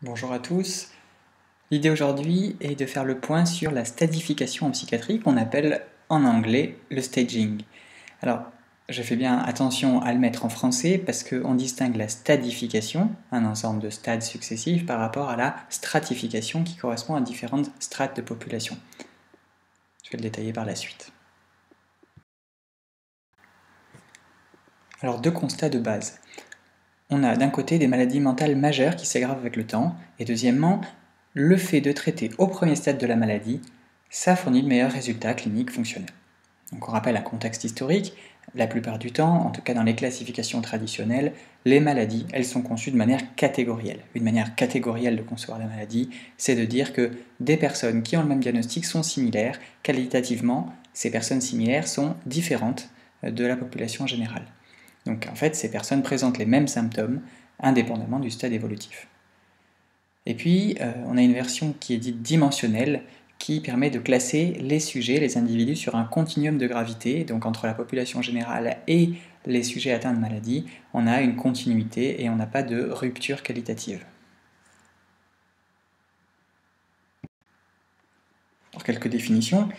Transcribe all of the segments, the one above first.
Bonjour à tous. L'idée aujourd'hui est de faire le point sur la stadification en psychiatrie qu'on appelle en anglais le staging. Alors, je fais bien attention à le mettre en français parce qu'on distingue la stadification, un ensemble de stades successifs, par rapport à la stratification qui correspond à différentes strates de population. Je vais le détailler par la suite. Alors, deux constats de base. On a d'un côté des maladies mentales majeures qui s'aggravent avec le temps, et deuxièmement, le fait de traiter au premier stade de la maladie, ça fournit de meilleurs résultats cliniques fonctionnels. Donc on rappelle un contexte historique, la plupart du temps, en tout cas dans les classifications traditionnelles, les maladies, elles sont conçues de manière catégorielle. Une manière catégorielle de concevoir la maladie, c'est de dire que des personnes qui ont le même diagnostic sont similaires, qualitativement, ces personnes similaires sont différentes de la population générale. Donc en fait, ces personnes présentent les mêmes symptômes indépendamment du stade évolutif. Et puis, on a une version qui est dite dimensionnelle, qui permet de classer les sujets, les individus, sur un continuum de gravité. Donc entre la population générale et les sujets atteints de maladie, on a une continuité et on n'a pas de rupture qualitative. Pour quelques définitions,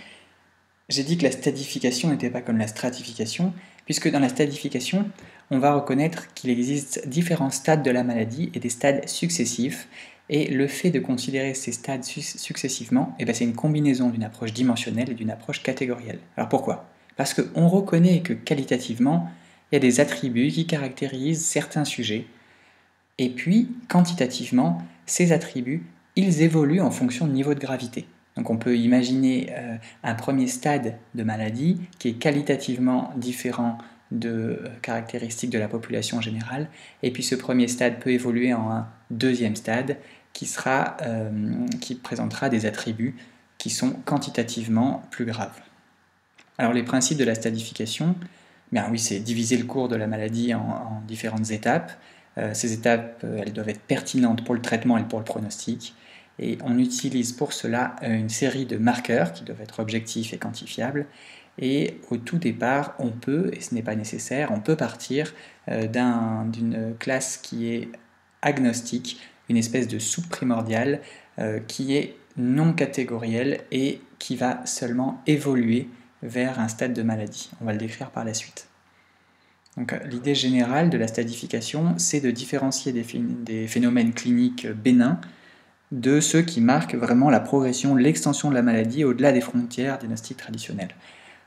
j'ai dit que la stadification n'était pas comme la stratification, puisque dans la stadification, on va reconnaître qu'il existe différents stades de la maladie et des stades successifs, et le fait de considérer ces stades successivement, c'est une combinaison d'une approche dimensionnelle et d'une approche catégorielle. Alors pourquoi? Parce qu'on reconnaît que qualitativement, il y a des attributs qui caractérisent certains sujets, et puis quantitativement, ces attributs, ils évoluent en fonction de niveau de gravité. Donc on peut imaginer un premier stade de maladie qui est qualitativement différent de caractéristiques de la population générale, et puis ce premier stade peut évoluer en un deuxième stade qui présentera des attributs qui sont quantitativement plus graves. Alors les principes de la stadification, oui, c'est diviser le cours de la maladie en différentes étapes. Ces étapes, elles doivent être pertinentes pour le traitement et pour le pronostic. Et on utilise pour cela une série de marqueurs qui doivent être objectifs et quantifiables. Et au tout départ, on peut, et ce n'est pas nécessaire, on peut partir d'une classe qui est agnostique, une espèce de soupe primordiale qui est non catégorielle et qui va seulement évoluer vers un stade de maladie. On va le décrire par la suite. Donc, l'idée générale de la stadification, c'est de différencier des phénomènes cliniques bénins de ceux qui marquent vraiment la progression, l'extension de la maladie au-delà des frontières diagnostiques traditionnelles.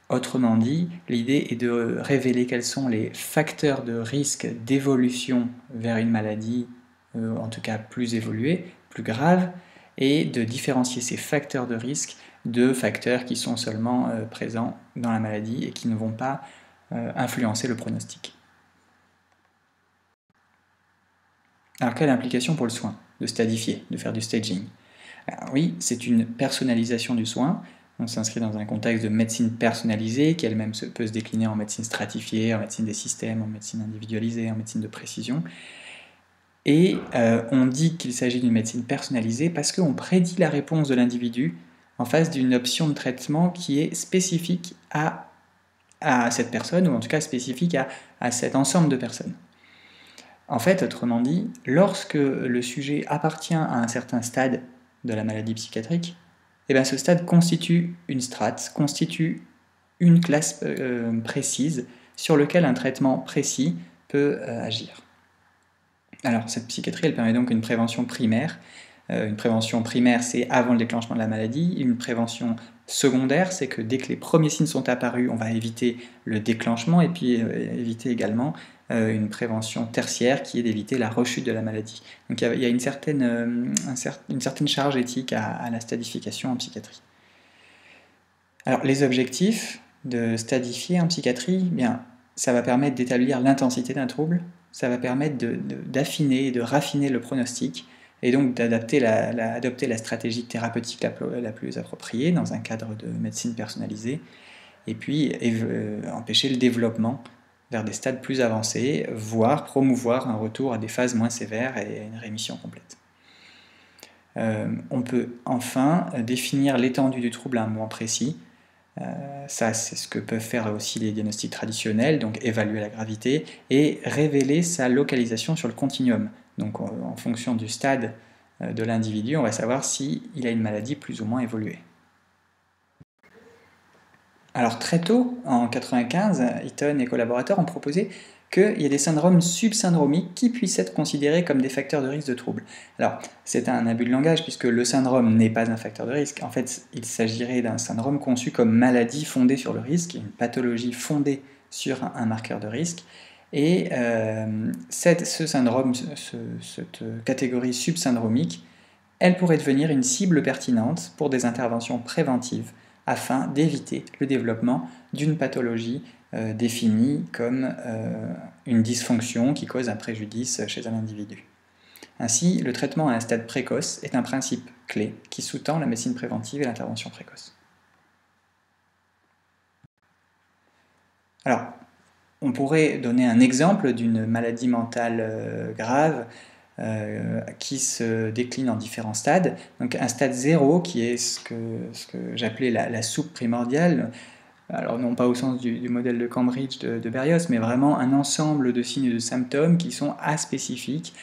Autrement dit, l'idée est de révéler quels sont les facteurs de risque d'évolution vers une maladie, en tout cas plus évoluée, plus grave, et de différencier ces facteurs de risque de facteurs qui sont seulement présents dans la maladie et qui ne vont pas influencer le pronostic. Alors quelle implication pour le soin de stadifier, de faire du staging? Alors, oui, c'est une personnalisation du soin. On s'inscrit dans un contexte de médecine personnalisée qui elle-même peut se décliner en médecine stratifiée, en médecine des systèmes, en médecine individualisée, en médecine de précision. Et on dit qu'il s'agit d'une médecine personnalisée parce qu'on prédit la réponse de l'individu en face d'une option de traitement qui est spécifique à cette personne, ou en tout cas spécifique à cet ensemble de personnes. En fait, autrement dit, lorsque le sujet appartient à un certain stade de la maladie psychiatrique, ce stade constitue une strate, constitue une classe précise sur laquelle un traitement précis peut agir. Alors, cette psychiatrie, elle permet donc une prévention primaire. Une prévention primaire, c'est avant le déclenchement de la maladie. Une prévention secondaire, c'est que dès que les premiers signes sont apparus, on va éviter le déclenchement et puis éviter également une prévention tertiaire qui est d'éviter la rechute de la maladie. Donc il y a une certaine charge éthique à la stadification en psychiatrie. Alors les objectifs de stadifier en psychiatrie, ça va permettre d'établir l'intensité d'un trouble, ça va permettre d'affiner et de raffiner le pronostic, et donc d'adopter la stratégie thérapeutique la plus appropriée dans un cadre de médecine personnalisée, et puis empêcher le développement vers des stades plus avancés, voire promouvoir un retour à des phases moins sévères et une rémission complète. On peut enfin définir l'étendue du trouble à un moment précis. Ça, c'est ce que peuvent faire aussi les diagnostics traditionnels, donc évaluer la gravité et révéler sa localisation sur le continuum. Donc en fonction du stade de l'individu, on va savoir s'il a une maladie plus ou moins évoluée. Alors très tôt, en 1995, Eaton et collaborateurs ont proposé qu'il y ait des syndromes subsyndromiques qui puissent être considérés comme des facteurs de risque de trouble. Alors, c'est un abus de langage puisque le syndrome n'est pas un facteur de risque. En fait, il s'agirait d'un syndrome conçu comme maladie fondée sur le risque, une pathologie fondée sur un marqueur de risque. Et ce syndrome, cette catégorie subsyndromique, elle pourrait devenir une cible pertinente pour des interventions préventives afin d'éviter le développement d'une pathologie définie comme une dysfonction qui cause un préjudice chez un individu. Ainsi, le traitement à un stade précoce est un principe clé qui sous-tend la médecine préventive et l'intervention précoce. Alors, on pourrait donner un exemple d'une maladie mentale grave qui se décline en différents stades. Donc un stade 0 qui est ce que j'appelais la soupe primordiale, alors non pas au sens du modèle de Cambridge de Berrios, mais vraiment un ensemble de signes et de symptômes qui sont aspécifiques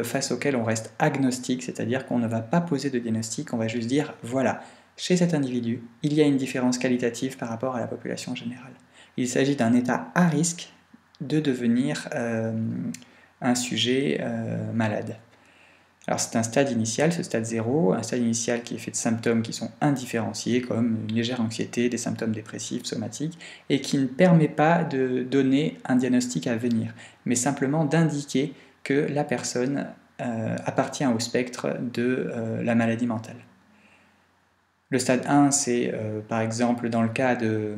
face auxquels on reste agnostique, c'est-à-dire qu'on ne va pas poser de diagnostic, on va juste dire voilà, chez cet individu, il y a une différence qualitative par rapport à la population générale. Il s'agit d'un état à risque de devenir un sujet malade. Alors c'est un stade initial, ce stade 0, un stade initial qui est fait de symptômes qui sont indifférenciés, comme une légère anxiété, des symptômes dépressifs, somatiques, et qui ne permet pas de donner un diagnostic à venir, mais simplement d'indiquer que la personne appartient au spectre de la maladie mentale. Le stade 1, c'est par exemple dans le cas de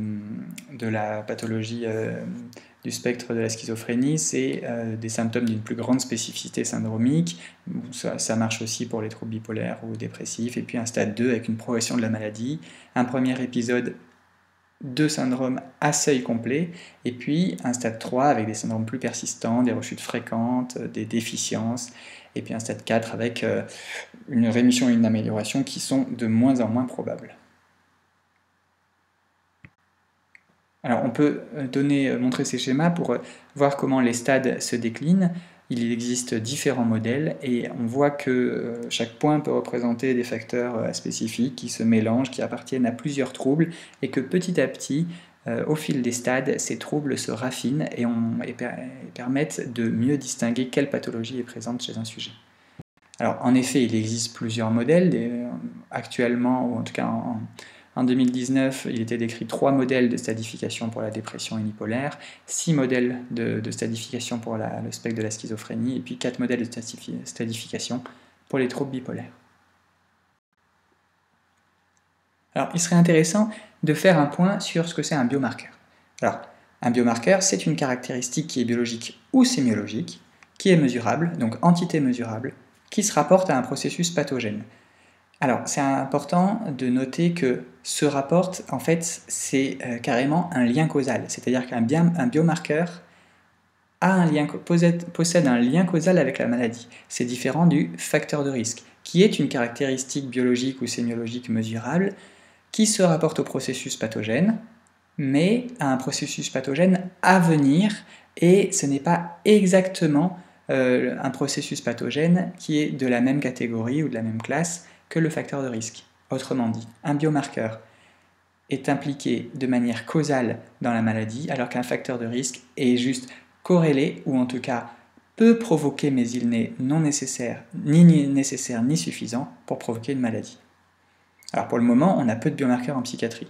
la pathologie du spectre de la schizophrénie, c'est des symptômes d'une plus grande spécificité syndromique. Ça marche aussi pour les troubles bipolaires ou dépressifs. Et puis un stade 2 avec une progression de la maladie, un premier épisode de syndrome à seuil complet, et puis un stade 3 avec des syndromes plus persistants, des rechutes fréquentes, des déficiences, et puis un stade 4 avec une rémission et une amélioration qui sont de moins en moins probables. Alors on peut montrer ces schémas pour voir comment les stades se déclinent. Il existe différents modèles et on voit que chaque point peut représenter des facteurs spécifiques qui se mélangent, qui appartiennent à plusieurs troubles et que petit à petit, au fil des stades, ces troubles se raffinent et permettent de mieux distinguer quelle pathologie est présente chez un sujet. Alors en effet, il existe plusieurs modèles. Actuellement, ou en tout cas en 2019, il était décrit 3 modèles de stadification pour la dépression unipolaire, 6 modèles de stadification pour le spectre de la schizophrénie, et puis 4 modèles de stadification pour les troubles bipolaires. Alors, il serait intéressant de faire un point sur ce que c'est un biomarqueur. Alors, un biomarqueur, c'est une caractéristique qui est biologique ou sémiologique, qui est mesurable, donc entité mesurable, qui se rapporte à un processus pathogène. Alors, c'est important de noter que ce rapport, en fait, c'est carrément un lien causal. C'est-à-dire qu'un biomarqueur possède un lien causal avec la maladie. C'est différent du facteur de risque, qui est une caractéristique biologique ou sémiologique mesurable, qui se rapporte au processus pathogène, mais à un processus pathogène à venir, et ce n'est pas exactement un processus pathogène qui est de la même catégorie ou de la même classe que le facteur de risque. Autrement dit, un biomarqueur est impliqué de manière causale dans la maladie, alors qu'un facteur de risque est juste corrélé, ou en tout cas peut provoquer, mais il n'est ni nécessaire ni suffisant pour provoquer une maladie. Alors pour le moment, on a peu de biomarqueurs en psychiatrie.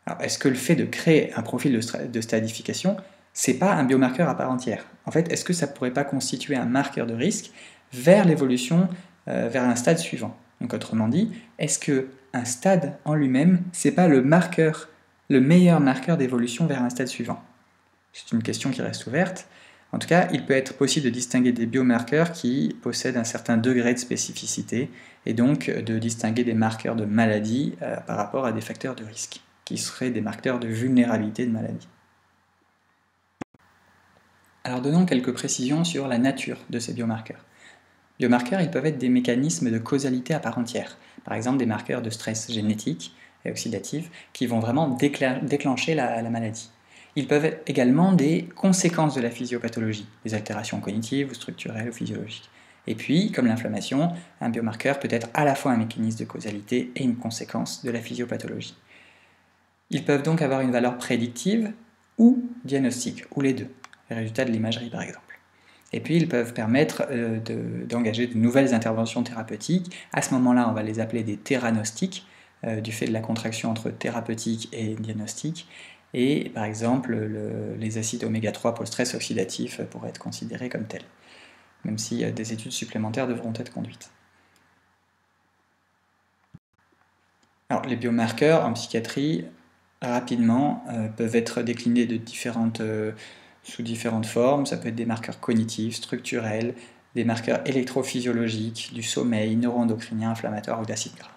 Alors est-ce que le fait de créer un profil de stadification, c'est pas un biomarqueur à part entière? En fait, est-ce que ça pourrait pas constituer un marqueur de risque vers l'évolution, vers un stade suivant? Donc autrement dit, est-ce qu'un stade en lui-même, c'est pas le meilleur marqueur d'évolution vers un stade suivant? C'est une question qui reste ouverte. En tout cas, il peut être possible de distinguer des biomarqueurs qui possèdent un certain degré de spécificité et donc de distinguer des marqueurs de maladie par rapport à des facteurs de risque, qui seraient des marqueurs de vulnérabilité de maladie. Alors donnons quelques précisions sur la nature de ces biomarqueurs. Biomarqueurs, ils peuvent être des mécanismes de causalité à part entière, par exemple des marqueurs de stress génétique et oxydatif qui vont vraiment déclencher la maladie. Ils peuvent être également des conséquences de la physiopathologie, des altérations cognitives ou structurelles ou physiologiques. Et puis, comme l'inflammation, un biomarqueur peut être à la fois un mécanisme de causalité et une conséquence de la physiopathologie. Ils peuvent donc avoir une valeur prédictive ou diagnostique, ou les deux, les résultats de l'imagerie par exemple. Et puis ils peuvent permettre d'engager de nouvelles interventions thérapeutiques. À ce moment-là, on va les appeler des théranostiques, du fait de la contraction entre thérapeutique et diagnostic. Et par exemple, les acides oméga 3 pour le stress oxydatif pourraient être considérés comme tels, même si des études supplémentaires devront être conduites. Alors, les biomarqueurs en psychiatrie, rapidement, peuvent être déclinés sous différentes formes. Ça peut être des marqueurs cognitifs, structurels, des marqueurs électrophysiologiques, du sommeil, neuroendocriniens, inflammatoires ou d'acides gras.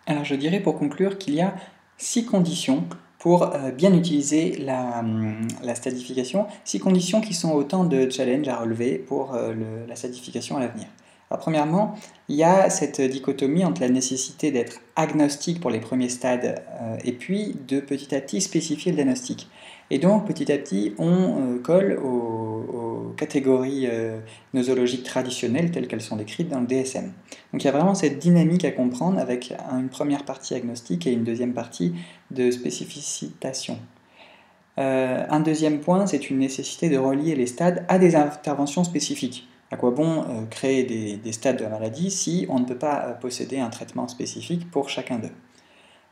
Alors je dirais pour conclure qu'il y a 6 conditions pour bien utiliser la stadification, 6 conditions qui sont autant de challenges à relever pour la stadification à l'avenir. Alors premièrement, il y a cette dichotomie entre la nécessité d'être agnostique pour les premiers stades et puis de petit à petit spécifier le diagnostic. Et donc petit à petit, on colle aux catégories nosologiques traditionnelles telles qu'elles sont décrites dans le DSM. Donc il y a vraiment cette dynamique à comprendre avec une première partie agnostique et une deuxième partie de spécificitation. Un deuxième point, c'est une nécessité de relier les stades à des interventions spécifiques. À quoi bon créer des stades de la maladie si on ne peut pas posséder un traitement spécifique pour chacun d'eux?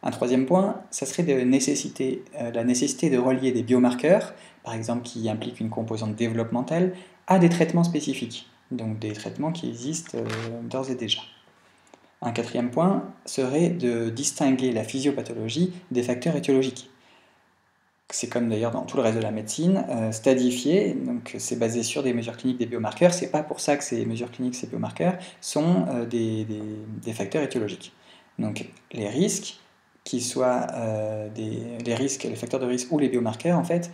Un troisième point, ça serait la nécessité de relier des biomarqueurs, par exemple qui impliquent une composante développementale, à des traitements spécifiques, donc des traitements qui existent d'ores et déjà. Un quatrième point serait de distinguer la physiopathologie des facteurs étiologiques. C'est comme d'ailleurs dans tout le reste de la médecine, stadifié, donc c'est basé sur des mesures cliniques des biomarqueurs, c'est pas pour ça que ces mesures cliniques, ces biomarqueurs, sont des facteurs étiologiques. Donc les risques, qu'ils soient les facteurs de risque ou les biomarqueurs, en fait,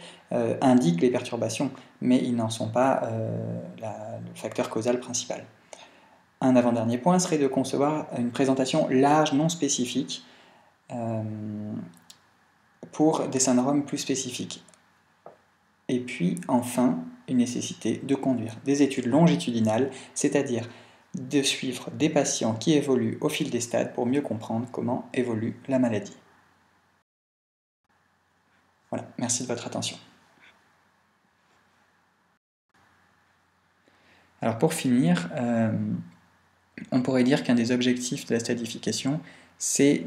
indiquent les perturbations, mais ils n'en sont pas le facteur causal principal. Un avant-dernier point serait de concevoir une présentation large, non spécifique, pour des syndromes plus spécifiques. Et puis, enfin, une nécessité de conduire des études longitudinales, c'est-à-dire de suivre des patients qui évoluent au fil des stades pour mieux comprendre comment évolue la maladie. Voilà, merci de votre attention. Alors pour finir, on pourrait dire qu'un des objectifs de la stadification, c'est